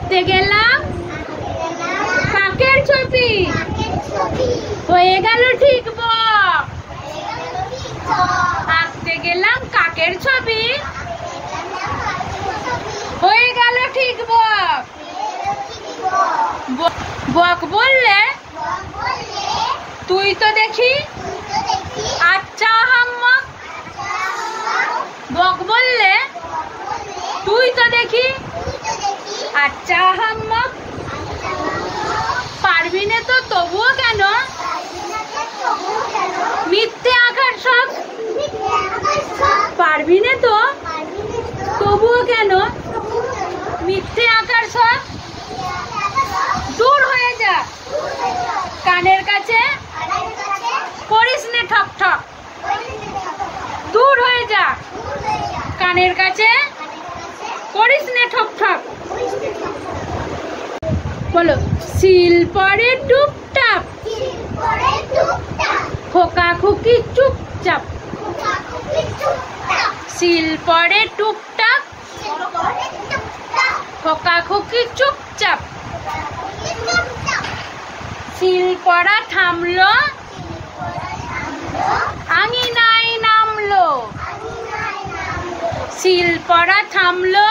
আঁকতে গেলাম কাকের ছবি, হয়ে গেল ঠিক বক। আঁকতে গেলাম কাকের ছবি, হয়ে গেল ঠিক বক। বক বললে তুই তো দেখি আচ্ছা হাম্মক। বক বললে তুই তো দেখি আচ্ছা হাম্মক। পারবি না তো তবুও কেন মিথ্যে আঁকার শখ। পারবি না তো তবুও কেন মিথ্যে আঁকার শখ। দূর হয়ে যা কানের কাছে করিস নে ঠক ঠক। দূর হয়ে যা কানের কাছে করিস নে ঠক ঠক। বলো শিল পরে টুপটাপ, খোকা খুকি চুপচাপ। শিল পরে টুপটাপ, খোকা খুকি চুপচাপ। শিল পড়া থামলো, আঙিনায় নামলো। শিল পড়া থামলো,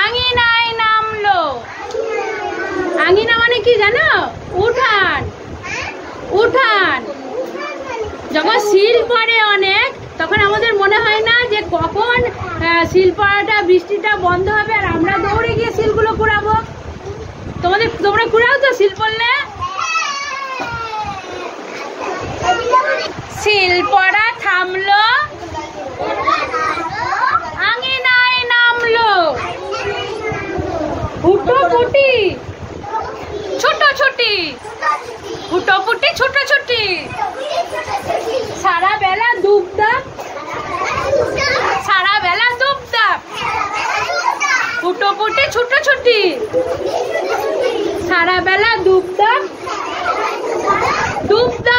আঙিনায় নামলো। আঙিনা মানে কি জানো? উঠান। উঠান। যখন শিল পড়ে অনেক তখন আমাদের মনে হয় না যে কখন শিল পড়াটা বৃষ্টিটা বন্ধ হবে আর আমরা দৌড়ে গিয়ে শিলগুলো কুড়াবো। তোমরা কুড়াও তো শিল পড়লে? শিল পড়া থামলো, আঙিনায় নামলো। হুটোপুটি ছোটাছুটি, হুটোপুটি ছোটাছুটি। সারা বেলা দুপদাপ, সারা বেলা দুপদাপ। হুটোপুটি ছোটাছুটি, সারা বেলা দুপদাপ দুপদাপ।